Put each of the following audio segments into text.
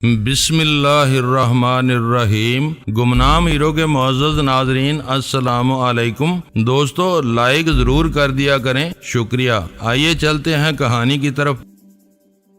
بسم اللہ الرحمن الرحیم۔ گمنام ہیرو کے معزز ناظرین السلام علیکم۔ دوستو لائک ضرور کر دیا کریں، شکریہ۔ آئیے چلتے ہیں کہانی کی طرف۔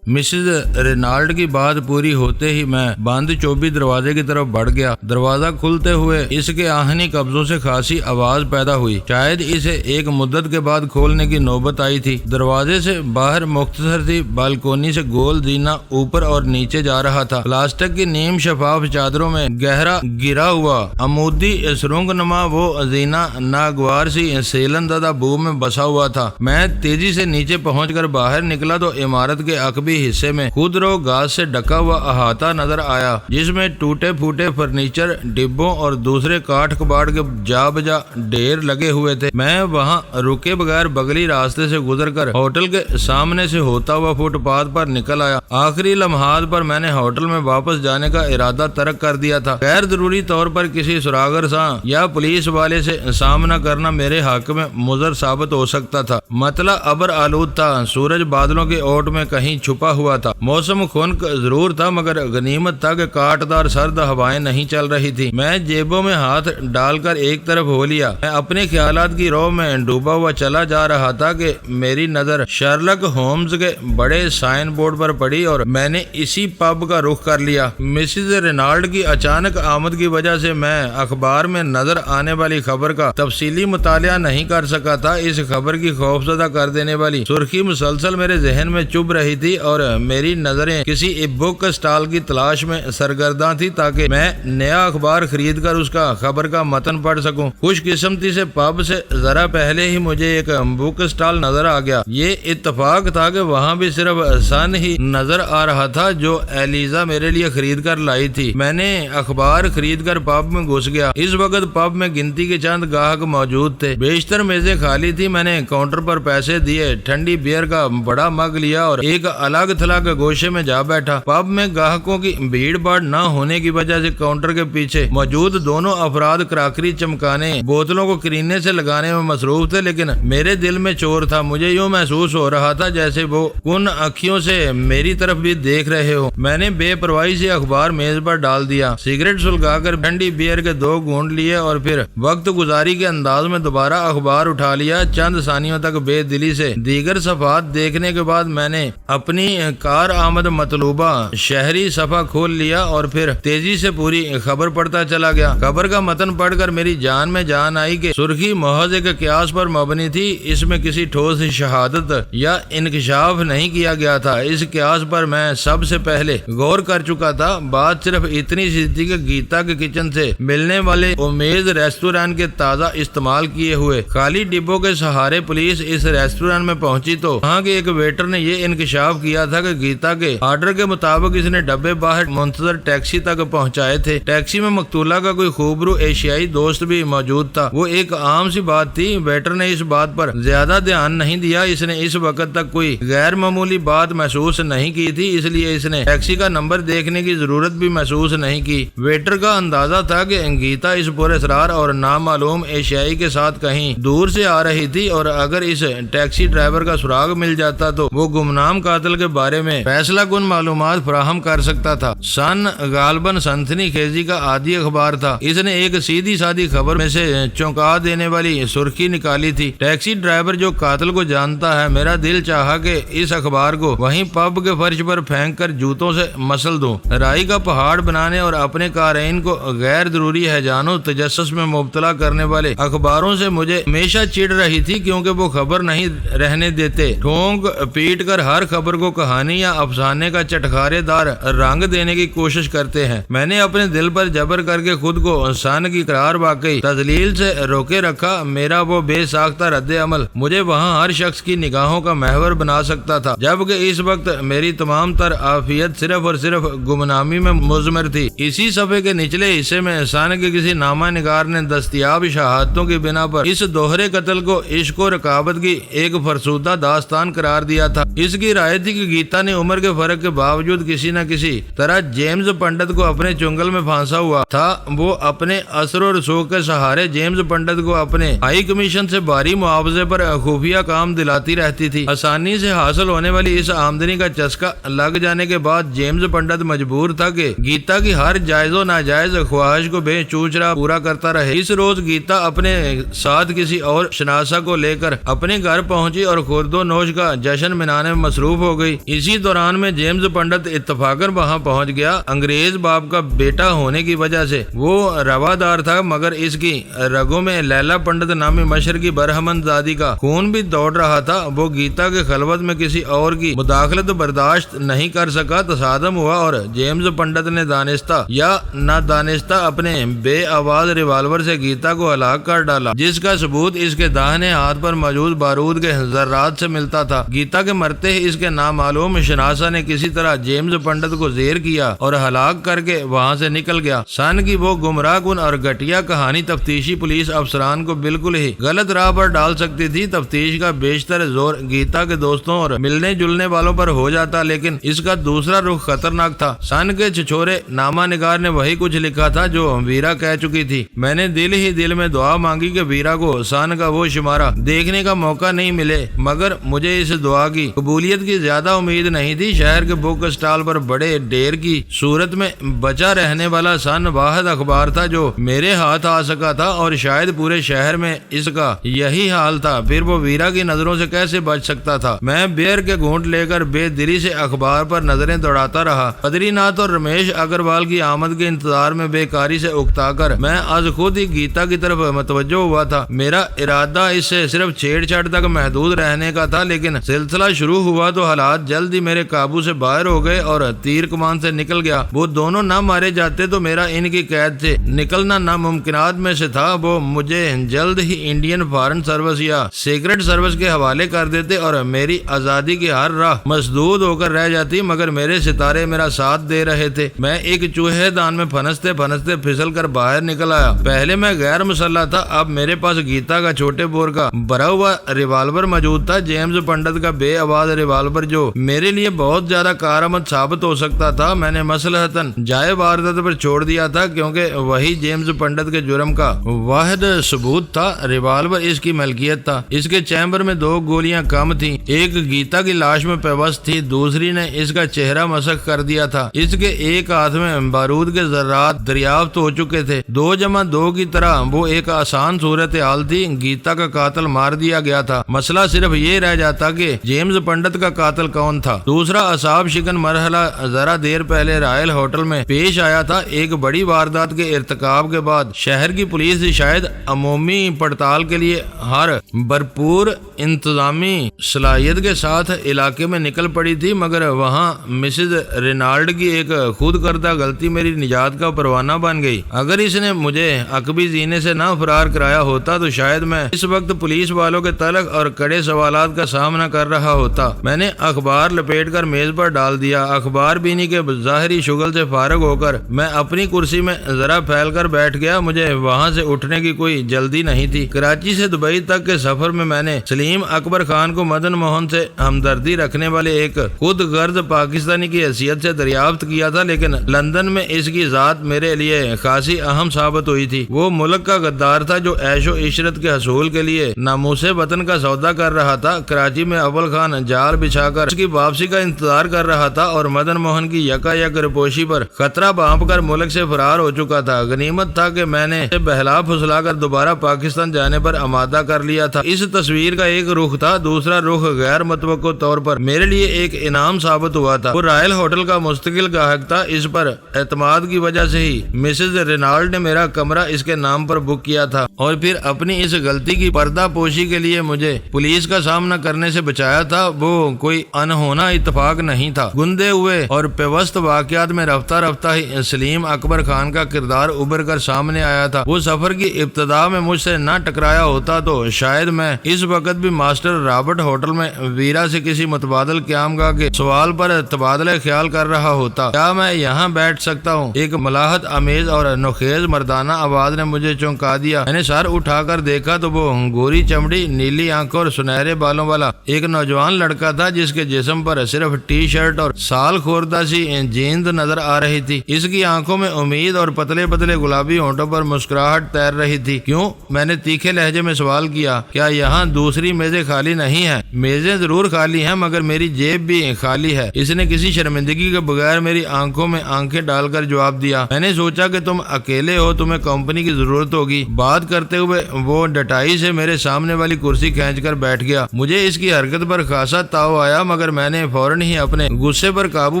مسز رینالڈ کی بات پوری ہوتے ہی میں بند چوبی دروازے کی طرف بڑھ گیا۔ دروازہ کھلتے ہوئے اس کے آہنی قبضوں سے خاصی آواز پیدا ہوئی، شاید اسے ایک مدت کے بعد کھولنے کی نوبت آئی تھی۔ دروازے سے باہر مختصر سی بالکونی سے گول زینہ اوپر اور نیچے جا رہا تھا۔ پلاسٹک کی نیم شفاف چادروں میں گہرا گرا ہوا عمودی سرنگ نما وہ زینہ ناگوار سی سیلن زدہ بو میں بسا ہوا تھا۔ میں تیزی سے نیچے پہنچ کر باہر نکلا تو عمارت کے عقبی حصے میں خود رو گاز سے ڈھکا ہوا احاطہ نظر آیا، جس میں ٹوٹے پھوٹے فرنیچر، ڈبوں اور دوسرے کاٹھ کباڑ کے جا بجا ڈھیر لگے ہوئے تھے۔ میں وہاں رکے بغیر بغلی راستے سے گزر کر ہوٹل کے سامنے سے ہوتا ہوا فٹ پاتھ پر نکل آیا۔ آخری لمحات پر میں نے ہوٹل میں واپس جانے کا ارادہ ترک کر دیا تھا۔ غیر ضروری طور پر کسی سراغر ساں یا پولیس والے سے سامنا کرنا میرے حق میں مضر ثابت ہو سکتا تھا۔ مطلع ابر آلود تھا، سورج بادلوں کے اوٹ میں کہیں چھپا ہوا تھا۔ موسم خنک ضرور تھا مگر غنیمت تھا کہ کاٹدار سرد ہوائیں نہیں چل رہی تھی۔ میں جیبوں میں ہاتھ ڈال کر ایک طرف ہو لیا۔ میں اپنے خیالات کی رو میں ڈوبا ہوا چلا جا رہا تھا کہ میری نظر شرلک ہومز کے بڑے سائن بورڈ پر پڑی اور میں نے اسی پب کا رخ کر لیا۔ مسز رینالڈ کی اچانک آمد کی وجہ سے میں اخبار میں نظر آنے والی خبر کا تفصیلی مطالعہ نہیں کر سکا تھا۔ اس خبر کی خوفزدہ کر دینے والی سرخی مسلسل میرے ذہن میں چبھ رہی تھی اور میری نظریں کسی بک اسٹال کی تلاش میں سرگرداں تھی تاکہ میں نیا اخبار خرید کر اس کا خبر کا متن پڑھ سکوں۔ خوش قسمتی سے پب سے ذرا پہلے ہی مجھے ایک بک اسٹال نظر آ گیا۔ یہ اتفاق تھا کہ وہاں بھی صرف سن ہی نظر آ رہا تھا جو ایلیزا میرے لیے خرید کر لائی تھی۔ میں نے اخبار خرید کر پب میں گھس گیا۔ اس وقت پب میں گنتی کے چند گاہک موجود تھے، بیشتر میزیں خالی تھی۔ میں نے کاؤنٹر پر پیسے دیے، ٹھنڈی بیئر کا بڑا مگ لیا اور ایک الگ تھلگ گوشے میں جا بیٹھا۔ پب میں گاہکوں کی بھیڑ باڑ نہ ہونے کی وجہ سے کاؤنٹر کے پیچھے موجود دونوں افراد کراکری چمکانے، بوتلوں کو کرینے سے لگانے میں مصروف تھے، لیکن میرے دل میں چور تھا۔ مجھے یوں محسوس ہو رہا تھا جیسے وہ ان اکھیوں سے میری طرف بھی دیکھ رہے ہو۔ میں نے بے پرواہی سے اخبار میز پر ڈال دیا، سگریٹ سلگا کر ٹھنڈی بیئر کے 2 گھونٹ لیے اور پھر وقت گزاری کے انداز میں دوبارہ اخبار اٹھا لیا۔ چند ثانیوں تک بے دلی سے دیگر صفحات دیکھنے کے بعد میں نے اپنی کار آمد مطلوبہ شہری صفحہ کھول لیا اور پھر تیزی سے پوری خبر پڑھتا چلا گیا۔ خبر کا متن پڑھ کر میری جان میں جان آئی کہ سرخی محض ایک قیاس پر مبنی تھی۔ اس میں کسی ٹھوس شہادت یا انکشاف نہیں کیا گیا تھا۔ اس قیاس پر میں سب سے پہلے غور کر چکا تھا۔ بات صرف اتنی سی تھی کہ گیتا کے کچن سے ملنے والے امیز ریسٹورانٹ کے تازہ استعمال کیے ہوئے خالی ڈبوں کے سہارے پولیس اس ریسٹورانٹ میں پہنچی تو وہاں کے ایک ویٹر نے یہ انکشاف کیا تھا کہ گیتا کے آرڈر کے مطابق اس نے ڈبے باہر منتظر ٹیکسی تک پہنچائے تھے۔ ٹیکسی میں مقتولہ کا کوئی خوبرو ایشیائی دوست بھی موجود تھا۔ وہ ایک عام سی بات تھی، ویٹر نے اس بات پر زیادہ دھیان نہیں دیا۔ اس نے اس وقت تک کوئی غیر معمولی بات محسوس نہیں کی تھی، اس لیے اس نے ٹیکسی کا نمبر دیکھنے کی ضرورت بھی محسوس نہیں کی۔ ویٹر کا اندازہ تھا کہ گیتا اس پر اسرار اور نامعلوم ایشیائی کے ساتھ کہیں دور سے آ رہی تھی اور اگر اس ٹیکسی ڈرائیور کا سراغ مل جاتا تو وہ گمنام قاتل کے بارے میں فیصلہ کن معلومات فراہم کر سکتا تھا۔ سن غالباً سنسنی خیزی کا عادی اخبار تھا۔ اس نے ایک سیدھی سادی خبر میں سے چونکا دینے والی سرخی نکالی تھی۔ ٹیکسی ڈرائیور جو قاتل کو جانتا ہے، میرا دل چاہا کہ اس اخبار کو وہیں پب کے فرش پر پھینک کر جوتوں سے مسل دوں۔ رائی کا پہاڑ بنانے اور اپنے قارئین کو غیر ضروری ہیجان و تجسس میں مبتلا کرنے والے اخباروں سے مجھے ہمیشہ چڑ رہی تھی، کیونکہ وہ خبر نہیں رہنے دیتے، ٹھونک پیٹ کر ہر خبر کو کہانی یا افسانے کا چٹخارے دار رنگ دینے کی کوشش کرتے ہیں۔ میں نے اپنے دل پر جبر کر کے خود کو سن کی قرار واقعی تذلیل سے روکے رکھا۔ میرا وہ بے ساختہ رد عمل مجھے وہاں ہر شخص کی نگاہوں کا محور بنا سکتا تھا، جبکہ اس وقت میری تمام تر عافیت صرف اور صرف گمنامی میں مضمر تھی۔ اسی صفحے کے نچلے حصے میں سن کے کسی نامہ نگار نے دستیاب شہادتوں کی بنا پر اس دوہرے قتل کو عشق و رقابت کی ایک فرسودہ داستان قرار دیا تھا۔ اس کی رائے تھی کہ گیتا نے عمر کے فرق کے باوجود کسی نہ کسی طرح جیمز پنڈت کو اپنے چنگل میں پھانسا ہوا تھا۔ وہ اپنے اثر و رسوخ کے سہارے جیمز پنڈت کو اپنے ہائی کمیشن سے بھاری معاوضے پر خفیہ کام دلاتی رہتی تھی۔ آسانی سے حاصل ہونے والی اس آمدنی کا چسکا لگ جانے کے بعد جیمز پنڈت مجبور تھا کہ گیتا کی ہر جائز و ناجائز خواہش کو بے چوچرا پورا کرتا رہے۔ اس روز گیتا اپنے ساتھ کسی اور شناسا کو لے کر اپنے گھر پہنچی اور خورد و نوش کا جشن منانے میں مصروف ہو گئی۔ اسی دوران میں جیمز پنڈت اتفاقاً وہاں پہنچ گیا۔ انگریز باپ کا بیٹا ہونے کی وجہ سے وہ روادار تھا، مگر اس کی رگوں میں لیلا پنڈت نامی مشرقی برہمن زادی کا خون بھی دوڑ رہا تھا۔ وہ گیتا کے خلوت میں کسی اور کی مداخلت برداشت نہیں کر سکا۔ تصادم ہوا اور جیمز پنڈت نے دانستہ یا نادانستہ اپنے بے آواز ریوالور سے گیتا کو ہلاک کر ڈالا، جس کا ثبوت اس کے داہنے ہاتھ پر موجود بارود کے ذرات سے ملتا تھا۔ گیتا کے مرتے ہی اس کے نامعلوم شناسا نے کسی طرح جیمز پنڈت کو زیر کیا اور ہلاک کر کے وہاں سے نکل گیا۔ سن کی وہ گمراہ کن اور گھٹیا کہانی تفتیشی پولیس افسران کو بالکل ہی غلط راہ پر ڈال سکتی تھی۔ تفتیش کا بیشتر زور گیتا کے دوستوں اور ملنے جلنے والوں پر ہو جاتا، لیکن اس کا دوسرا رخ خطرناک تھا۔ سن کے چھچورے نامہ نگار نے وہی کچھ لکھا تھا جو ویرا کہہ چکی تھی۔ میں نے دل ہی دل میں دعا مانگی کہ ویرا کو سن کا وہ شمارہ دیکھنے کا موقع نہیں ملے، مگر مجھے اس دعا کی قبولیت کی زیادہ امید نہیں تھی۔ شہر کے بک اسٹال پر بڑے ڈیر کی صورت میں بچا رہنے والا سن واحد اخبار تھا جو میرے ہاتھ آ سکا تھا، اور شاید پورے شہر میں اس کا یہی حال تھا۔ پھر وہ ویرا کی نظروں سے کیسے بچ سکتا تھا؟ میں بیئر کے گھونٹ لے کر بے دلی سے اخبار پر نظریں دوڑاتا رہا۔ بدری ناتھ اور رمیش اگروال کی آمد کے انتظار میں بیکاری سے اکتا کر میں از خود ہی گیتا کی طرف متوجہ ہوا تھا۔ میرا ارادہ اس سے صرف چھیڑ چھاڑ تک محدود رہنے کا تھا، لیکن سلسلہ شروع ہوا تو حالات جلد ہی میرے قابو سے باہر ہو گئے اور تیر کمان سے نکل گیا۔ وہ دونوں نہ مارے جاتے تو میرا ان کی قید سے نکلنا ناممکنات میں سے تھا۔ وہ مجھے جلد ہی انڈین فارن سروس یا سیکرٹ سروس کے حوالے کر دیتے اور میری آزادی کی ہر راہ مسدود ہو کر رہ جاتی، مگر میرے ستارے میرا ساتھ دے رہے تھے۔ میں ایک چوہے دان میں پھنستے پھنستے پھسل کر باہر نکل آیا۔ پہلے میں غیر مسلح تھا، اب میرے پاس گیتا کا چھوٹے بور کا بھرا ہوا ریوالور موجود تھا۔ جیمز پنڈت کا بے آواز ریوالور جو میرے لیے بہت زیادہ کارآمد ثابت ہو سکتا تھا، میں نے مصلحتاً جائے واردات پر چھوڑ دیا تھا، کیونکہ وہی جیمز پنڈت کے جرم کا واحد ثبوت تھا۔ ریوالور اس کی ملکیت تھا۔ اس کے چیمبر میں 2 گولیاں کم تھیں، ایک گیتا کی لاش میں پیوست تھی، دوسری نے اس کا چہرہ مسخ کر دیا تھا۔ اس کے ایک ہاتھ میں بارود کے ذرات دریافت ہو چکے تھے۔ 2 جمع 2 کی طرح وہ ایک آسان صورتحال تھی۔ گیتا کا قاتل مار دیا گیا تھا، مسئلہ صرف یہ رہ جاتا کہ جیمز پنڈت کا قاتل کون تھا۔ دوسرا اعصاب شکن مرحلہ ذرا دیر پہلے رائل ہوٹل میں پیش آیا تھا۔ ایک بڑی واردات کے ارتکاب کے بعد شہر کی پولیس شاید عمومی پڑتال کے لیے ہر بھرپور انتظامی صلاحیت کے ساتھ علاقے میں نکل پڑی تھی، مگر وہاں مسز رینالڈ کی ایک خود کردہ غلطی میری نجات کا پروانہ بن گئی۔ اگر اس نے مجھے عقبی زینے سے نہ فرار کرایا ہوتا تو شاید میں اس وقت پولیس والوں کے تلخ اور کڑے سوالات کا سامنا کر رہا ہوتا۔ میں نے اخبار لپیٹ کر میز پر ڈال دیا۔ اخبار بینی کے ظاہری شغل سے فارغ ہو کر میں اپنی کرسی میں ذرا پھیل کر بیٹھ گیا۔ مجھے وہاں سے اٹھنے کی کوئی جلدی نہیں تھی۔ کراچی سے دبئی تک کے سفر میں نے سلیم اکبر خان کو مدن موہن سے ہمدردی رکھنے والے ایک خود غرض پاکستانی کی حیثیت سے دریافت کیا تھا، لیکن لندن میں اس کی ذات میرے لیے خاصی اہم ثابت ہوئی تھی۔ وہ ملک کا غدار تھا جو عیش و عشرت کے حصول کے لیے ناموس وطن کا سودا کر رہا تھا۔ کراچی میں اول خان جال بچھا کر اس کی واپسی کا انتظار کر رہا تھا اور مدن موہن کی یکا یک رپوشی پر خطرہ بانپ کر ملک سے فرار ہو چکا تھا۔ غنیمت تھا کہ میں نے اسے بہلا پھسلا کر دوبارہ پاکستان جانے پر آمادہ کر لیا تھا۔ اس تصویر کا ایک رخ تھا، دوسرا رخ غیر متوقع طور پر میرے لیے ایک انعام ثابت ہوا تھا۔ وہ رائل ہوٹل کا مستقل گاہک تھا۔ اس پر اعتماد کی وجہ سے ہی مسز رینالڈ نے میرا کمرہ اس کے نام پر بک کیا تھا، اور پھر اپنی اس غلطی کی پردہ پوشی کے لیے مجھے پولیس کا سامنا کرنے سے بچایا تھا۔ وہ کوئی انہونا اتفاق نہیں تھا۔ گندے ہوئے اور پیوست واقعات میں رفتہ رفتہ ہی سلیم اکبر خان کا کردار ابھر کر سامنے آیا تھا۔ وہ سفر کی ابتدا میں مجھ سے نہ ٹکرایا ہوتا تو شاید میں اس وقت بھی ماسٹر رابرٹ ہوٹل میں ویرا سے کسی متبادل قیام گاہ کے سوال پر تبادلہ خیال کر رہا ہوتا۔ کیا میں یہاں بیٹھ سکتا ہوں؟ ایک ملاحت امیز اور نخیز مردانہ آواز نے مجھے چونکا دیا۔ میں نے سر اٹھا کر دیکھا تو وہ گوری چمڑی، نیلی آنکھوں اور سنہرے بالوں والا ایک نوجوان لڑکا تھا، جس کے جسم پر صرف ٹی شرٹ اور سال خوردہ سی جیند نظر آ رہی تھی۔ اس کی آنکھوں میں امید اور پتلے پتلے گلابی ہونٹوں پر مسکراہٹ تیر رہی تھی۔ کیوں؟ میں نے تیکھے لہجے میں سوال کیا۔ کیا یہاں دوسری میزیں خالی نہیں ہیں؟ میزیں ضرور خالی ہیں مگر میری جیب بھی خالی ہے، اس نے کسی شرمندگی کے بغیر میری آنکھوں میں آنکھیں ڈال کر جواب دیا۔ میں نے سوچا کہ تم اکیلے ہو، تمہیں کمپنی کی ضرورت ہوگی۔ بات کرتے ہوئے وہ ڈٹائی سے میرے سامنے والی کرسی کھینچ کر بیٹھ گیا۔ مجھے اس کی حرکت پر خاصا تاؤ آیا مگر میں نے فوراً ہی اپنے غصے پر قابو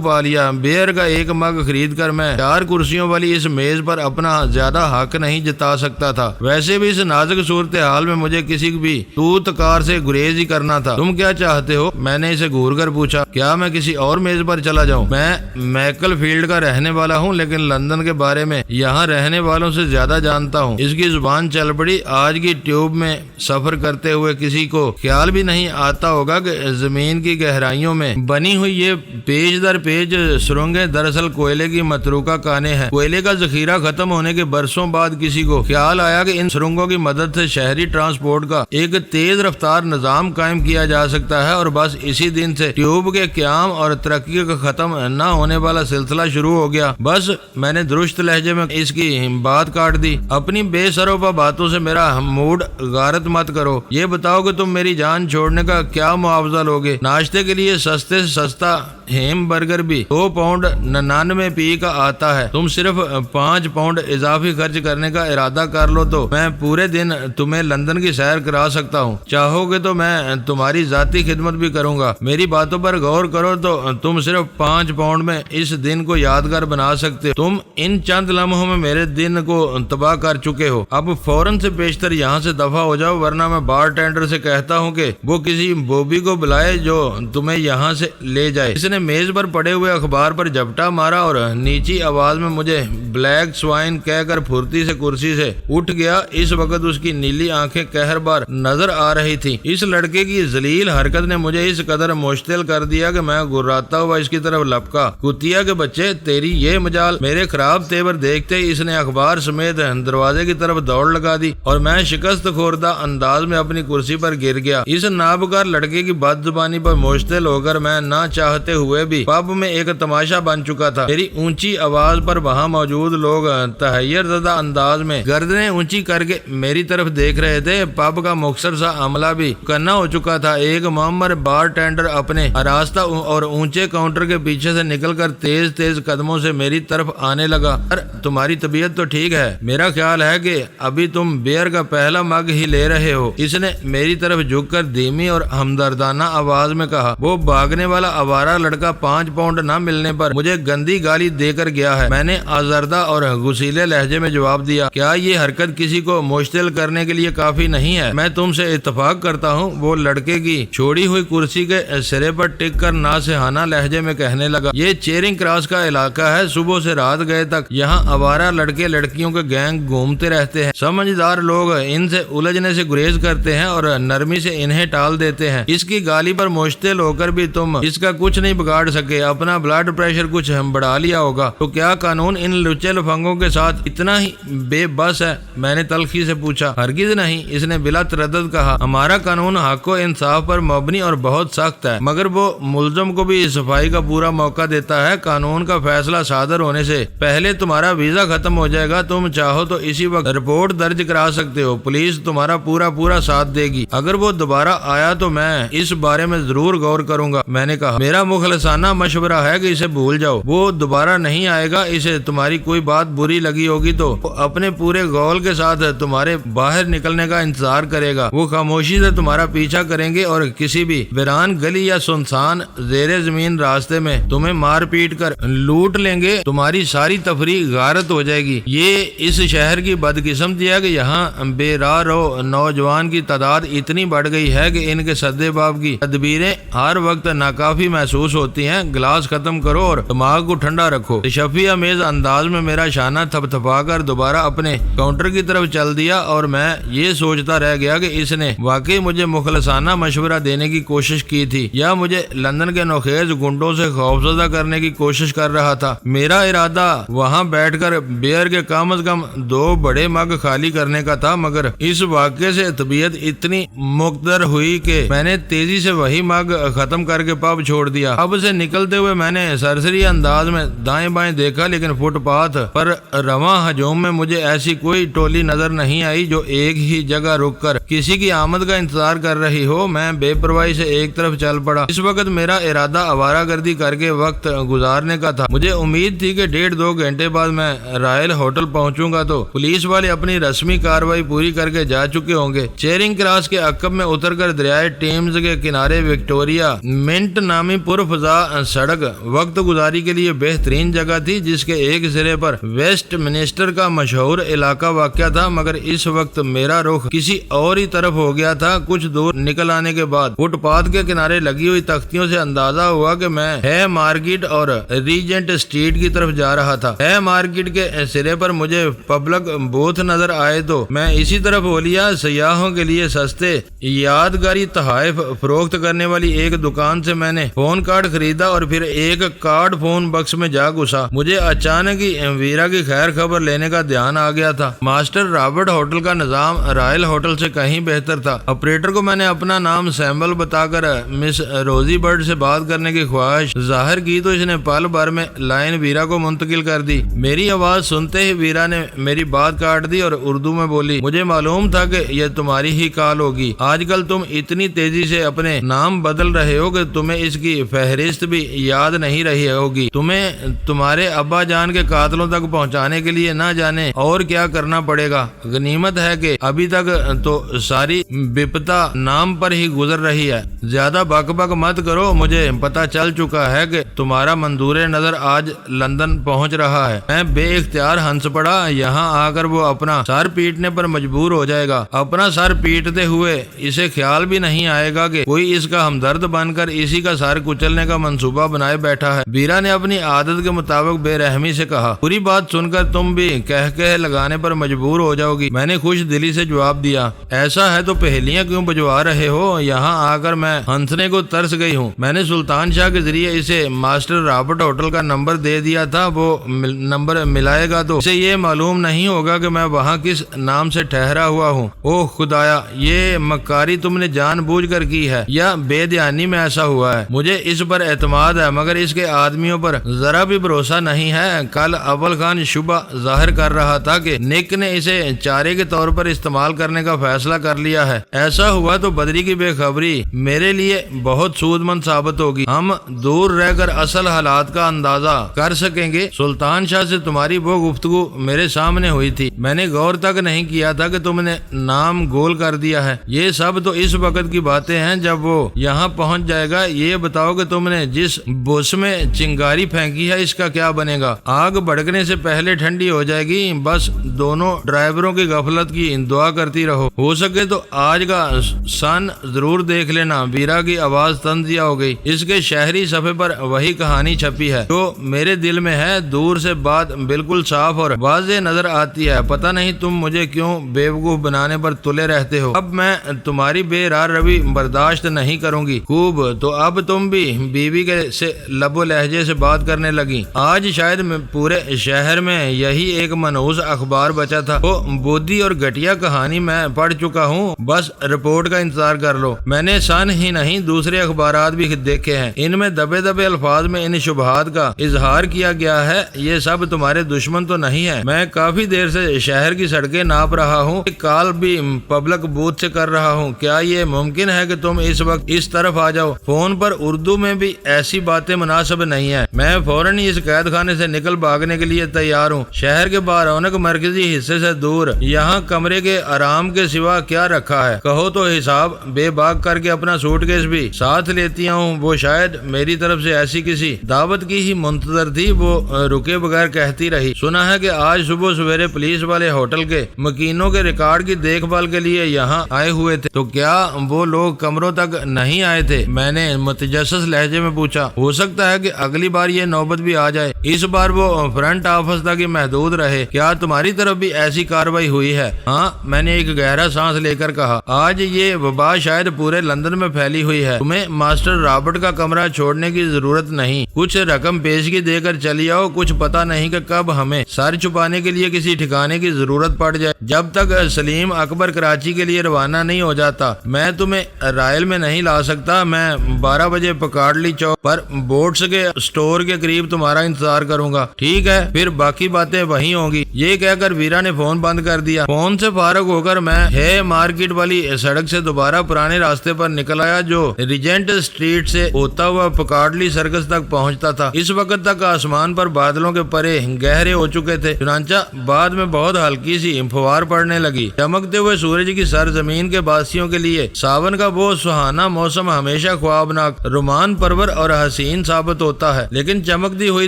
پا لیا۔ بیئر کا ایک مگ خرید کر میں 4 کرسیوں والی اس میز پر اپنا زیادہ حق نہیں جتا سکتا تھا۔ ویسے بھی اس نازک صورتحال میں مجھے کسی بھی توت کار سے گریز ہی کرنا تھا۔ تم کیا چاہتے ہو؟ میں نے اسے گھور کر پوچھا۔ کیا میں کسی اور میز پر چلا جاؤں؟ میں میکل فیلڈ کا رہنے والا ہوں لیکن لندن کے بارے میں یہاں رہنے والوں سے زیادہ جانتا ہوں۔ اس کی زبان چل پڑی۔ آج کی ٹیوب میں سفر کرتے ہوئے کسی کو خیال بھی نہیں آتا ہوگا کہ زمین کی گہرائیوں میں بنی ہوئی یہ پیج در پیج سرنگیں دراصل کوئلے کی متروکہ کانیں ہیں۔ کوئلے کا ذخیرہ ختم ہونے کے برسوں بعد کسی کو خیال آیا کہ ان سرنگوں کی مدد سے شہری ٹرانسپورٹ کا ایک تیز رفتار نظام قائم کیا جا سکتا ہے، اور بس اسی دن سے ٹیوب کے قیام اور ترقی کا ختم نہ ہونے والا سلسلہ شروع ہو گیا۔ بس میں نے درست لہجے میں اس کی بات کاٹ دی۔ اپنی بے سروپا باتوں سے میرا موڈ غارت مت کرو۔ یہ بتاؤ کہ تم میری جان چھوڑنے کا کیا معاوضہ لوگے؟ ناشتے کے لیے سستے سے سستا ہیم برگر بھی 2 پاؤنڈ 99 پی کا آتا ہے۔ تم صرف 5 پاؤنڈ اضافی خرچ کرنے کا ارادہ کر لو تو میں پورے دن تمہیں لندن کی سیر کرا سکتا ہوں۔ چاہو گے تو میں تمہاری ذاتی خدمت بھی کروں گا۔ میری باتوں پر غور کرو تو تم صرف 5 پاؤنڈ میں اس دن کو یادگار بنا سکتے ہو۔ تم ان چند لمحوں میں میرے دن کو تباہ کر چکے ہو۔ اب فوراً سے بیشتر یہاں سے دفع ہو جاؤ ورنہ میں بار ٹینڈر سے کہتا ہوں کہ وہ کسی بوبی کو بلائے جو تمہیں یہاں سے لے جائے۔ اس نے میز پر پڑے ہوئے اخبار پر جھپٹا مارا اور نیچی آواز میں مجھے بلیک سوائن کہہ کر پھرتی سے کرسی سے اٹھ گیا۔ اس وقت اس کی نیلی آنکھیں قہر بار نظر آ رہی تھی۔ اس لڑکے کی ذلیل حرکت نے مجھے اس قدر مشتعل کر دیا کہ میں گراتا ہوا اس کی طرف لپکا۔ کتیا کے بچے، تیری یہ مجال! میرے خراب تیور دیکھتے ہی اس نے اخبار سمیت دروازے کی طرف دوڑ لگا دی اور میں شکست خوردہ انداز میں اپنی کرسی پر گر گیا۔ اس نابکار لڑکے کی بد زبانی پر مشتعل ہو کر میں نہ چاہتے ہوئے بھی پب میں ایک تماشا بن چکا تھا۔ میری اونچی آواز پر وہاں موجود لوگ تحیر زدہ انداز میں گردنیں اونچی کر کے میری طرف دیکھ رہے تھے۔ پب کا مختصر سا عملہ بھی کنا ہو چکا تھا۔ ایک معمر بار ٹینڈر اپنے آراستہ اور اونچے کاؤنٹر کے پیچھے سے نکل کر تیز تیز قدموں سے میری طرف آنے لگا۔ تمہاری طبیعت تو ٹھیک ہے؟ میرا خیال ہے کہ ابھی تم بیئر کا پہلا مگ ہی لے رہے ہو، اس نے میری طرف جھک کر دھیمی اور ہمدردانہ آواز میں کہا۔ وہ بھاگنے والا آوارہ لڑکا 5 پاؤنڈ نہ ملنے پر مجھے گندی گالی دے کر گیا ہے، میں نے آزردہ اور غصیلے لہجے میں جواب دیا۔ کیا یہ حرکت کسی کو مشتعل کرنے کے لیے کافی نہیں ہے؟ میں تم سے اتفاق کرتا ہوں، وہ لڑکے کی چھوڑی ہوئی کرسی کے سرے پر ٹک کر ناصحانہ لہجے میں کہنے لگا۔ یہ چیرنگ کراس کا علاقہ ہے، صبح سے رات گئے تک یہاں آوارہ لڑکے لڑکیوں کے گینگ گھومتے رہتے ہیں۔ سمجھدار لوگ ان سے الجھنے سے گریز کرتے ہیں اور نرمی سے انہیں ٹال دیتے ہیں۔ اس کی گالی پر مشتعل ہو کر بھی تم اس کا کچھ نہیں بگاڑ سکے، اپنا بلڈ پریشر کچھ بڑھا لیا ہوگا۔ تو کیا قانون ان لچے لفنگوں کے ساتھ اتنا ہی بے بس ہے؟ میں نے تلخی سے پوچھا۔ ہرگز نہیں، اس نے بلا تردد کہا۔ ہمارا قانون حق و انصاف پر مبنی اور بہت سخت ہے، مگر وہ ملزم کو بھی صفائی کا پورا موقع دیتا ہے۔ قانون کا فیصلہ صادر ہونے سے پہلے تمہارا ویزا ختم ہو جائے گا۔ تم چاہو تو اسی وقت رپورٹ درج کرا سکتے ہو، پولیس تمہارا پورا ساتھ دے گی۔ اگر وہ دوبارہ آیا تو میں اس بارے میں ضرور غور کروں گا۔ میں نے کہا، میرا مخلصانہ مشورہ ہے کہ اسے بھول جاؤ، وہ دوبارہ نہیں آئے گا۔ اسے تمہاری کوئی بات بری لگی ہوگی تو وہ اپنے پورے غول کے ساتھ تمہارے باہر نکلنے کا انتظار کرے گا۔ وہ خاموشی سے تمہارا پیچھا کریں گے اور کسی بھی ویران گلی یا سنسان زیر زمین راستے میں تمہیں مار پیٹ کر لوٹ لیں گے۔ تمہاری ساری تفریح غارت ہو جائے گی۔ یہ اس شہر کی بدقسمتی ہے کہ یہاں بے راہ رو نوجوان کی تعداد اتنی بڑھ گئی ہے کہ ان کے سدے باب کی تدبیریں ہر وقت ناکافی محسوس ہوتی ہیں۔ گلاس ختم کرو اور دماغ کو ٹھنڈا رکھو۔ تشفی آمیز انداز میں میرا شانہ تھپ تھپا کر دوبارہ اپنے کاؤنٹر کی طرف چل دیا اور میں یہ سوچتا رہ گیا کہ اس نے واقعی مجھے مخلصانہ مشورہ دینے کی کوشش کی تھی یا مجھے لندن کے نوخیز گنڈوں سے خوفزدہ کرنے کی کوشش کر رہا تھا۔ میرا ارادہ وہاں بیٹھ کر بیئر کے کم از کم 2 بڑے مگ خالی کرنے کا تھا، مگر اس واقعے سے طبیعت اتنی مقدر ہوئی کہ میں نے تیزی سے وہی مگ ختم کر کے پب چھوڑ دیا۔ پب سے نکلتے ہوئے میں نے سرسری انداز میں دائیں بائیں دیکھا، لیکن فٹ پاتھ پر رواں ہجوم میں مجھے ایسی کوئی ٹولی نظر نہیں آئی جو ایک ہی جگہ رک کر کسی کی آمد کا انتظار کر رہی ہو۔ میں بے پرواہی سے ایک طرف چل پڑا۔ اس وقت میرا ارادہ آوارہ گردی کر کے وقت گزارنے کا تھا۔ مجھے امید تھی کہ 1.5-2 گھنٹے بعد میں رائل ہوٹل پہنچوں گا تو پولیس والے اپنی رسمی کارروائی پوری کر کے جا چکے ہوں گے۔ چیرنگ کراس کے عقب میں اتر کر دریائے ٹیمز کے کنارے وکٹوریا منٹ نامی پرفضا سڑک وقت گزاری کے لیے بہترین جگہ تھی، جس کے ایک سرے پر ویسٹ منسٹر کا مشہور علاقہ واقع تھا، مگر اس وقت میرا رخ کسی اور ہی طرف ہو گیا تھا۔ کچھ دور نکل آنے کے بعد فٹ پاتھ کے کنارے لگی ہوئی تختیوں سے اندازہ ہوا کہ میں ہے مارکیٹ اور ریجنٹ اسٹریٹ کی طرف جا رہا تھا۔ ہے مارکیٹ کے سرے پر مجھے پبلک بوتھ نظر آئے تو میں اسی طرف ہو لیا۔ سیاحوں کے لیے سستے یادگاری تحائف فروخت کرنے والی ایک دکان سے میں نے فون کارڈ خریدا اور پھر ایک کارڈ فون بکس میں جا گھسا۔ مجھے اچانک ہی ویرا کی خیر خبر لینے کا دھیان آ گیا تھا۔ ماسٹر رابرٹ ہوٹل کا نظام رائل ہوٹل سے کہیں بہتر تھا۔ آپریٹر کو میں نے اپنا نام سیمبل بتا کر مس روزی برڈ سے بات کرنے کی خواہش ظاہر کی تو اس نے پل بھر میں لائن ویرا کو منتقل کر دی۔ میری آواز سنتے ہی ویرا نے میری بات کاٹ دی اور اردو میں بولی، مجھے معلوم تھا کہ یہ تمہاری ہی کال ہوگی۔ آج کل تم اتنی تیزی سے اپنے نام بدل رہے ہو کہ تمہیں اس کی فہرست بھی یاد نہیں رہی ہوگی۔ تمہیں تمہارے ابا جان کے قاتلوں تک پہنچانے کے لیے نہ جانے اور کیا کرنا پڑے گا۔ غنیمت ہے کہ ابھی تک تو ساری بپتا نام پر ہی گزر رہی ہے۔ زیادہ بک بک مت کرو، مجھے پتا چل چکا ہے کہ تمہارا منظور نظر آج لندن پہنچ رہا ہے۔ میں بے اختیار ہنس پڑا۔ یہاں آ کر وہ اپنا سر پیٹنے پر مجبور ہو جائے گا۔ اپنا سر پیٹتے ہوئے اسے خیال بھی نہیں آئے گا کہ کوئی اس کا ہمدرد بن کر اسی کا سر کچلنے کا منصوبہ بنائے بیٹھا ہے۔ بیرا نے اپنی عادت کے مطابق بے رحمی سے کہا، پوری بات سن کر تم بھی کہہ لگانے پر مجبور ہو جاؤ گی۔ میں نے خوش دلی سے جواب دیا، ایسا ہے تو پہلیاں کیوں بجوا رہے ہو؟ یہاں آ کر میں ہنسنے کو ترس گئی ہوں۔ میں نے سلطان شاہ کے ذریعے اسے ماسٹر رابرٹ ہوٹل کا نمبر دے دیا تھا۔ وہ نمبر ملائے گا تو اسے یہ معلوم نہیں ہوگا کہ میں وہاں کس نام سے ٹھہرا ہوا ہوں۔ اوہ خدایا، یہ مکاری تم نے جان بوجھ کر کی ہے یا بے دھیانی میں ایسا ہوا ہے؟ مجھے اس پر اعتماد ہے مگر اس کے آدمیوں پر ذرا بھی بھروسہ نہیں ہے۔ کل اول خان شبہ ظاہر کر رہا تھا کہ نک نے اسے چارے کے طور پر استعمال کرنے کا فیصلہ کر لیا ہے۔ ایسا ہوا تو بدری کی بے خبری میرے لیے بہت سود مند ثابت ہوگی۔ ہم دور رہ کر اصل حالات کا اندازہ کر سکیں گے۔ سلطان شاہ سے تمہاری وہ گفتگو میرے سامنے ہوئی تھی، میں نے غور تک نہیں کیا تھا کہ تم نے نام گول کر دیا ہے۔ یہ سب تو اس وقت کی باتیں ہیں، جب وہ یہاں پہنچ جائے گا یہ بتاؤ کہ تم نے جس بس میں چنگاری پھینکی ہے اس کا کیا بنے گا؟ آگ بھڑکنے سے پہلے ٹھنڈی ہو جائے گی۔ بس دونوں ڈرائیوروں کی غفلت کی دعا کرتی رہو۔ ہو سکے تو آج کا سن ضرور دیکھ لینا۔ ویرا کی آواز تنزیہ ہو گئی۔ اس کے شہری صفحے پر وہی کہانی چھپی ہے جو میرے دل میں ہے۔ دور سے بات بالکل صاف اور واضح نظر آتی ہے۔ پتہ نہیں تم مجھے کیوں بیوقوف بنانے پر تلے رہتے ہو۔ اب میں تمہاری بے رار روی برداشت نہیں کروں گی۔ خوب، تو اب تم بھی بیوی کے سے لب و لہجے سے بات کرنے لگی۔ آج شاید پورے شہر میں یہی ایک منحوس اخبار بچا تھا۔ وہ بودھی اور گھٹیا کہانی میں پڑھ چکا ہوں، بس رپورٹ کا انتظار کر لو۔ میں نے سن ہی نہیں دوسرے اخبارات بھی دیکھے ہیں، ان میں دبے دبے الفاظ میں ان شبہات کا اظہار کیا گیا ہے۔ یہ سب تمہارے دشمن تو نہیں ہے؟ میں کافی دیر سے شہر کی سڑکیں ناپ رہا ہوں، کال بھی پبلک بوتھ سے کر رہا ہوں۔ کیا یہ ممکن ہے کہ تم اس وقت اس طرف آ جاؤ؟ فون پر اردو میں بھی ایسی باتیں مناسب نہیں ہے۔ میں فوراً اس قید خانے سے نکل بھاگنے کے لیے تیار ہوں۔ شہر کے بارونق مرکزی حصے سے دور یہاں کمرے کے آرام کے سوا کیا رکھا ہے؟ کہو تو حساب بے باک کر کے اپنا سوٹ کیس بھی ساتھ لیتی ہوں۔ وہ شاید میری طرف سے ایسی کسی دعوت کی ہی منتظر تھی۔ وہ رکے بغیر کہتی رہی، سنا ہے کہ آج صبح سویرے پولیس والے ہوٹل کے مکینوں کے ریکارڈ کی دیکھ بھال کے لیے یہاں آئے ہوئے تھے۔ تو کیا وہ لوگ کمروں تک نہیں آئے تھے؟ میں نے متجسس لہجے میں پوچھا۔ ہو سکتا ہے کہ اگلی بار یہ نوبت بھی آ جائے۔ اس بار وہ فرنٹ آفس تک ہی محدود رہے۔ کیا تمہاری طرف بھی ایسی کارروائی ہوئی ہے؟ ہاں، میں نے ایک گہرا سانس لے کر کہا۔ آج یہ وبا شاید پورے لندن میں پھیلی ہوئی ہے۔ تمہیں ماسٹر رابرٹ کا کمرہ چھوڑنے کی ضرورت نہیں۔ کچھ رقم پیشگی دے کر چلی آؤ، کچھ پتہ نہیں کہ کب ہمیں سر چھپانے کے لیے کسی ٹھکانے کی ضرورت پڑ جائے۔ جب تک سلیم اکبر کراچی کے لیے روانہ نہیں ہو جاتا میں تمہیں رائل میں نہیں لا سکتا۔ میں 12 بجے پکاڑلی چوک پر بوٹس کے سٹور کے قریب تمہارا انتظار کروں گا، ٹھیک ہے؟ پھر باقی باتیں وہیں ہوں گی۔ یہ کہہ کر ویرا نے فون بند کر دیا۔ فون سے فارغ ہو کر میں ہے مارکیٹ والی سڑک سے دوبارہ پرانے راستے پر نکل آیا جو ریجنٹ اسٹریٹ سے ہوتا ہوا پکاڑلی سرکس تک پہنچتا تھا۔ اس وقت تک آسمان پر بادلوں کے پرے گہرے ہو چکے تھے، چنانچہ بعد میں بہت ہلکی سی فوار پڑنے لگی۔ چمکتے ہوئے سورج کی سرزمین کے باسیوں کے لیے ساون کا وہ سہانا موسم ہمیشہ خوابناک، رومان پرور اور حسین ثابت ہوتا ہے، لیکن چمکتی ہوئی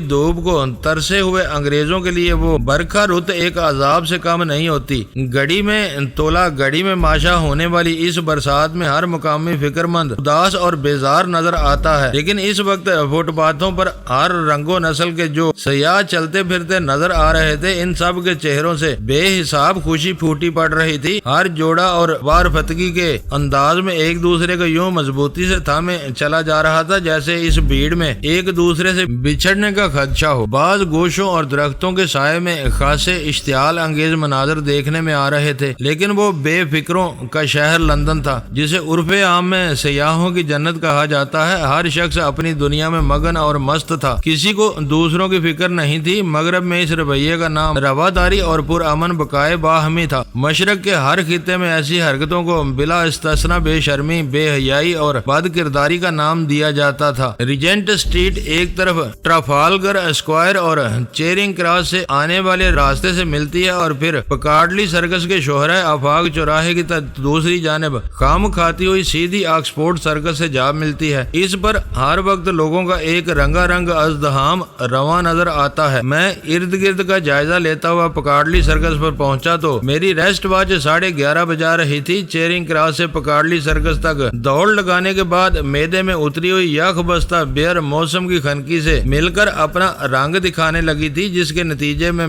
دھوپ کو ترسے ہوئے انگریزوں کے لیے وہ برکھا رت ایک عذاب سے کم نہیں ہوتی۔ گڑی میں تولا گڑی میں ماشا ہونے والی اس برسات میں ہر مقامی فکر مند، اداس اور بیزار نظر آتا ہے، لیکن اس وقت فٹ پاتھوں پر ہر رنگ و نسل کے جو سیاح چلتے پھرتے نظر آ رہے تھے، ان سب کے چہروں سے بے حساب خوشی پھوٹی پڑ رہی تھی۔ ہر جوڑا اور وارفتگی کے انداز میں ایک دوسرے کو یوں مضبوطی سے تھامے چلا جا رہا تھا جیسے اس بھیڑ میں ایک دوسرے سے بچھڑنے کا خدشہ ہو۔ بعض گوشوں اور درختوں کے سائے میں خاصے اشتعال انگیز مناظر دیکھنے میں آ رہے تھے، لیکن وہ بے فکروں کا شہر لندن تھا، جسے عرف عام میں سیاحوں کی جنت کہا جاتا ہے۔ ہر شخص اپنی دنیا میں مگن اور مست تھا، کسی کو دوسروں کی فکر نہیں تھی۔ مغرب میں اس رویے کا نام رواداری اور پرامن بقائے باہمی تھا۔ مشرق کے ہر خطے میں ایسی حرکتوں کو بلا استثنا بے شرمی، بے حیائی اور بد کرداری کا نام دیا جاتا تھا۔ ریجنٹ اسٹریٹ ایک طرف ٹرافالگر اسکوائر اور چیرنگ کراس سے آنے والے راستے سے ملتی ہے اور پھر پکاڑلی سرکس کے شوہرہ آفاق چوراہے کی دوسری جانب خام کھاتی ہوئی سیدھی آکسفورڈ سرکس سے جا ملتی ہے۔ اس پر ہر وقت لوگوں کا ایک رنگا رنگ ازدحام رواں نظر آتا ہے۔ میں ارد گرد کا جائزہ لیتا ہوا پکاڑلی سرکس پر پہنچا تو میری ریسٹ واچ 11:30 بجا رہی تھی۔ چیرنگ کراس سے پکاڑلی سرکس تک دوڑ لگانے کے بعد میدے میں اتری ہوئی یخ بستہ بیئر موسم کی خنکی سے مل کر اپنا رنگ دکھانے لگی تھی، جس کے نتیجے میں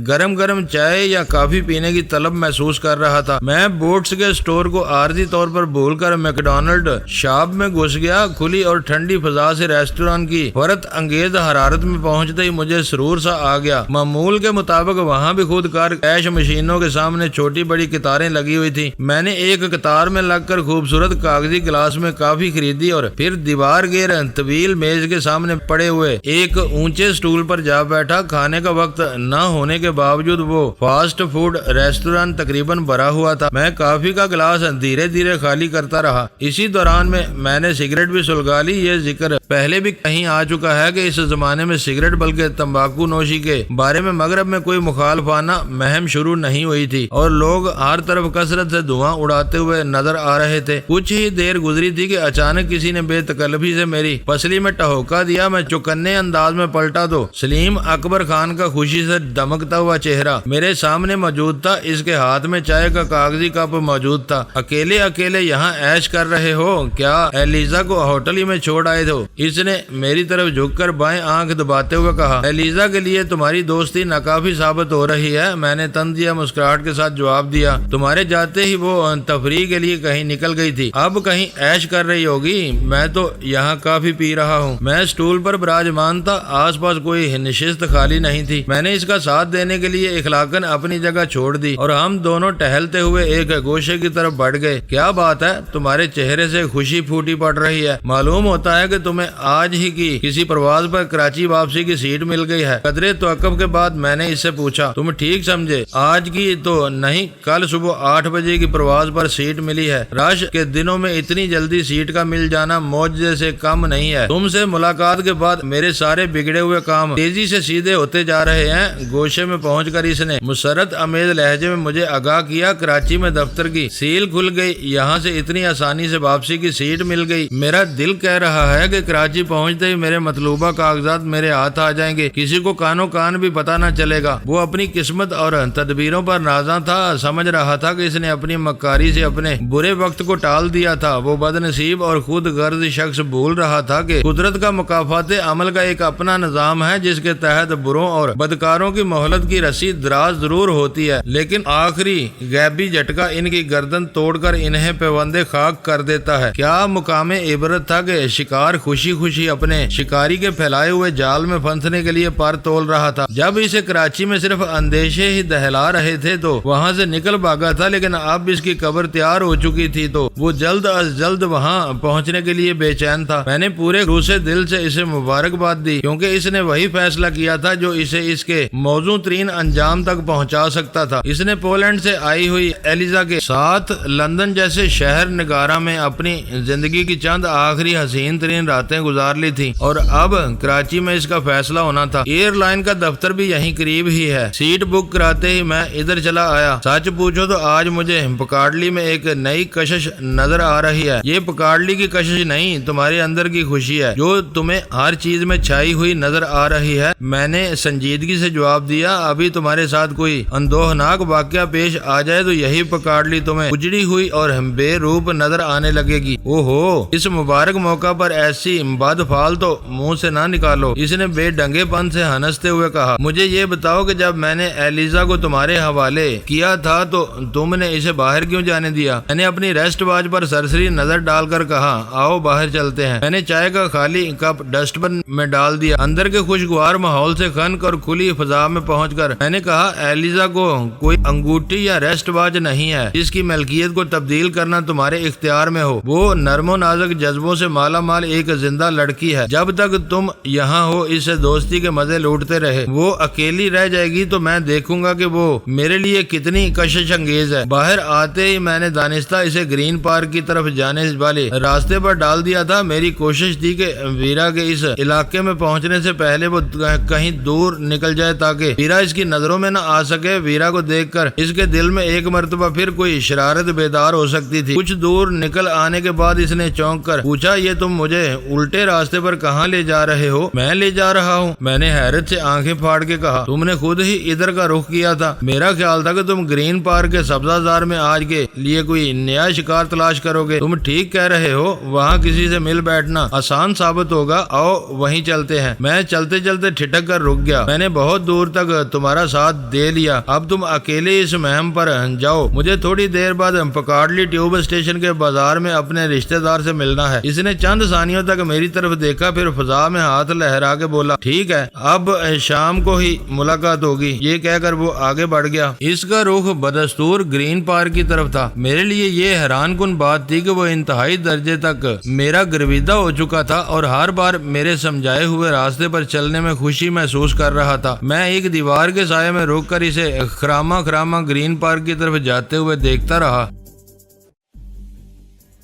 گرم گرم چائے یا کافی پینے کی طلب محسوس کر رہا تھا۔ میں بوٹس کے سٹور کو عارضی طور پر بھول کر میکڈونلڈ شاپ میں گھس گیا۔ کھلی اور ٹھنڈی فضا سے ریسٹوران کی حیرت انگیز حرارت میں پہنچتے ہی مجھے سرور سا آ گیا۔ معمول کے مطابق وہاں بھی خود کار کیش مشینوں کے سامنے چھوٹی بڑی قطاریں لگی ہوئی تھی۔ میں نے ایک قطار میں لگ کر خوبصورت کاغذی گلاس میں کافی خریدی اور پھر دیوار گیر طویل میز کے سامنے پڑے ہوئے ایک اونچے سٹول پر جا بیٹھا۔ کھانے کا وقت نہ ہونے کے باوجود وہ فاسٹ فوڈ ریسٹوران تقریباً بھرا ہوا تھا۔ میں کافی کا گلاس دھیرے دھیرے خالی کرتا رہا۔ اسی دوران میں نے سگریٹ بھی سلگا لی۔ یہ ذکر پہلے بھی کہیں آ چکا ہے کہ اس زمانے میں سگریٹ بلکہ تمباکو نوشی کے بارے میں مغرب میں کوئی مخالفانہ مہم شروع نہیں ہوئی تھی اور لوگ ہر طرف کثرت سے دھواں اڑاتے ہوئے نظر آ رہے تھے۔ کچھ ہی دیر گزری تھی کہ اچانک کسی نے بے تکلفی سے میری پسلی میں ٹہوکا دیا۔ میں چوکنے انداز میں پلٹا تو سلیم اکبر خان کا خوشی سے دمکتا ہوا چہرہ میرے سامنے موجود تھا۔ اس کے ہاتھ میں چائے کا کاغذی کپ موجود تھا۔ اکیلے یہاں عیش کر رہے ہو کیا؟ ایلیزا کو ہوٹل ہی میں چھوڑ آئے ہو؟ اس نے میری طرف جھک کر بائیں آنکھ دباتے ہوئے کہا۔ ایلیزا کے لیے تمہاری دوستی ناکافی ثابت ہو رہی ہے، میں نے طنزیہ مسکراہٹ کے ساتھ جواب دیا۔ تمہارے جاتے ہی وہ تفریح کے لیے کہیں نکل گئی تھی، اب کہیں عیش کر رہی ہوگی۔ میں تو یہاں کافی پی رہا ہوں۔ میں سٹول پر براجمان تھا، آس پاس کوئی نشست خالی نہیں تھی۔ میں نے اس کا ساتھ دینے کے لیے اخلاقاً اپنی جگہ چھوڑ دی اور ہم دونوں ٹہلتے ہوئے ایک گوشے کی طرف بڑھ گئے۔ کیا بات ہے، تمہارے چہرے سے خوشی پھوٹی پڑ رہی ہے؟ معلوم ہوتا ہے کہ تمہیں آج ہی کی کسی پرواز پر کراچی واپسی کی سیٹ مل گئی ہے۔ قدرے توقف کے بعد میں نے اس سے پوچھا، تم ٹھیک سمجھے؟ آج کی تو نہیں، کل صبح 8 بجے کی پرواز پر سیٹ ملی ہے۔ رش کے دنوں میں اتنی جلدی سیٹ کا مل جانا معجزے سے کم نہیں ہے۔ تم سے ملاقات کے بعد میرے سارے بگڑے ہوئے کام تیزی سے سیدھے ہوتے جا رہے ہیں۔ گوشے میں پہنچ کر اس نے مسرت امیز لہجے میں مجھے آگاہ کیا، کراچی میں دفتر کی سیل کھل گئی، یہاں سے اتنی آسانی سے واپسی کی سیٹ مل گئی۔ میرا دل کہہ رہا ہے کہ کراچی پہنچتے ہی میرے مطلوبہ کاغذات میرے ہاتھ آ جائیں گے، کسی کو کانوں کان بھی پتہ نہ چلے گا۔ وہ اپنی قسمت اور تدبیروں پر نازاں تھا، سمجھ رہا تھا کہ اس نے اپنی مکاری سے اپنے برے وقت کو ٹال دیا تھا۔ وہ بد نصیب اور خود غرض شخص بھول رہا تھا کہ قدرت کا مکافات عمل کا ایک اپنا نظام ہے، جس کے تحت بروں اور بدکاروں کی مہلت کی رسی دراز ضرور ہوتی ہے، لیکن آخری غیبی جھٹکا ان کی گردن توڑ کر انہیں پیوندے خاک کر دیتا ہے۔ کیا مقام عبرت تھا کہ شکار خوشی خوشی اپنے شکاری کے پھیلائے ہوئے جال میں پھنسنے کے لیے پر تول رہا تھا۔ جب اسے کراچی میں صرف اندیشے ہی دہلا رہے تھے تو وہاں سے نکل بھاگا تھا، لیکن اب اس کی قبر تیار ہو چکی تھی تو وہ جلد از جلد وہاں پہنچنے کے لیے بے چین تھا۔ میں نے پورے خلوص دل سے اسے مبارکباد دی، کیونکہ اس نے وہی فیصلہ کیا تھا جو اسے اس کے موزوں ترین انجام تک پہنچا سکتا تھا۔ اس نے پولینڈ سے آئی ہوئی ایلیزا کے ساتھ لندن جیسے شہر نگارہ میں اپنی زندگی کی چند آخری حسین ترین راتیں گزار لی تھی، اور اب کراچی میں اس کا فیصلہ ہونا تھا۔ ایئر لائن کا دفتر بھی یہیں قریب ہی ہے۔ سیٹ بک کراتے ہی میں ادھر چلا آیا۔ سچ پوچھو تو آج مجھے پکاڑلی میں ایک نئی کشش نظر آ رہی ہے۔ یہ پکاڑلی کی کشش نہیں، تمہارے اندر کی خوشی ہے جو تمہیں ہر چیز میں چھائی ہوئی نظر آ رہی ہے۔ میں نے سنجیدگی سے جواب دیا، ابھی تمہارے ساتھ کوئی اندوہناک واقعہ پیش آ جائے تو یہی پکاڑلی تمہیں اجڑی ہوئی اور بے روپ نظر آنے لگے گی۔ اوہو، اس مبارک موقع پر ایسی بد فال تو منہ سے نہ نکالو، اس نے بے ڈنگے پن سے ہنستے ہوئے کہا۔ مجھے یہ بتاؤ کہ جب میں نے ایلیزا کو تمہارے حوالے کیا تھا تو تم نے اسے باہر کیوں جانے دیا؟ میں نے اپنی ریسٹ واچ پر سرسری نظر ڈال کر کہا، آؤ باہر چلتے ہیں۔ میں نے چائے کا خالی کپ ڈسٹ بن میں ڈال دیا۔ اندر کے خوشگوار ماحول سے خنک اور کھلی فضا میں پہنچ کر میں نے کہا، ایلیزا کو کوئی انگوٹھی یا ریسٹ واچ نہیں ہے جس کی ملکیت کو تبدیل کرنا تمہارے اختیار میں ہو۔ وہ نرم و نازک جذبوں سے مالا مال ایک زندہ لڑکی ہے۔ جب تک تم یہاں ہو اس سے دوستی کے مزے لوٹتے رہے۔ وہ اکیلی رہ جائے گی تو میں دیکھوں گا کہ وہ میرے لیے کتنی کشش انگیز ہے۔ باہر آتے ہی میں نے دانستہ اسے گرین پارک کی طرف جانے والے راستے پر ڈال دیا تھا۔ میری کوشش تھی کہ ویرا کے اس علاقے میں پہنچنے سے پہلے وہ کہیں دور نکل جائے تاکہ ویرا اس کی نظروں میں نہ آ سکے۔ ویرا کو دیکھ کر اس کے دل میں ایک مرتبہ پھر کوئی شرارت بیدار ہو سکتی تھی۔ کچھ دور نکل آنے کے بعد اس نے چونک کر پوچھا، یہ تم مجھے الٹے راستے پر کہاں لے جا رہے ہو؟ میں لے جا رہا ہوں، میں نے حیرت سے آنکھیں پھاڑ کے کہا۔ تم نے خود ہی ادھر کا رخ کیا تھا۔ میرا خیال تھا کہ تم گرین پارک کے سبزہ زار میں آج کے لیے کوئی نیا شکار تلاش کرو گے۔ تم ٹھیک کہہ رہے ہو، وہاں کسی سے مل بیٹھنا آسان ثابت ہوگا۔ آؤ وہیں چلتے ہیں۔ میں چلتے چلتے ٹھٹک کر رک گیا۔ میں نے بہت دور تک تمہارا ساتھ دے لیا، اب تم اکیلے اس مہم پر جاؤ۔ مجھے تھوڑی دیر بعد پکاڑلی ٹیوب اسٹیشن کے بازار میں اپنے رشتہ دار سے ملنا ہے۔ اس نے چند ثانیوں تک میری طرف دیکھا، پھر فضا میں ہاتھ لہرا کے بولا، ٹھیک ہے، اب شام کو ہی ملاقات ہوگی۔ یہ کہہ کر وہ آگے بڑھ گیا۔ اس کا رخ بدستور گرین پارک کی طرف تھا۔ میرے لیے یہ حیران کن بات تھی کہ وہ انتہائی درجے تک میرا گرویدہ ہو چکا تھا اور ہر بار میرے سمجھائے ہوئے راستے پر چلنے میں خوشی محسوس کر رہا تھا۔ میں ایک دیوار کے سائے میں رک کر اسے خراما خراما گرین پارک کی طرف جاتے ہوئے دیکھتا رہا۔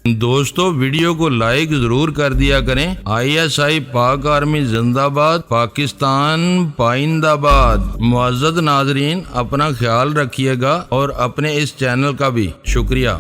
دوستو، ویڈیو کو لائک ضرور کر دیا کریں۔ ISI پاک آرمی زندہ باد، پاکستان پائندہ باد۔ معزز ناظرین، اپنا خیال رکھیے گا اور اپنے اس چینل کا بھی شکریہ۔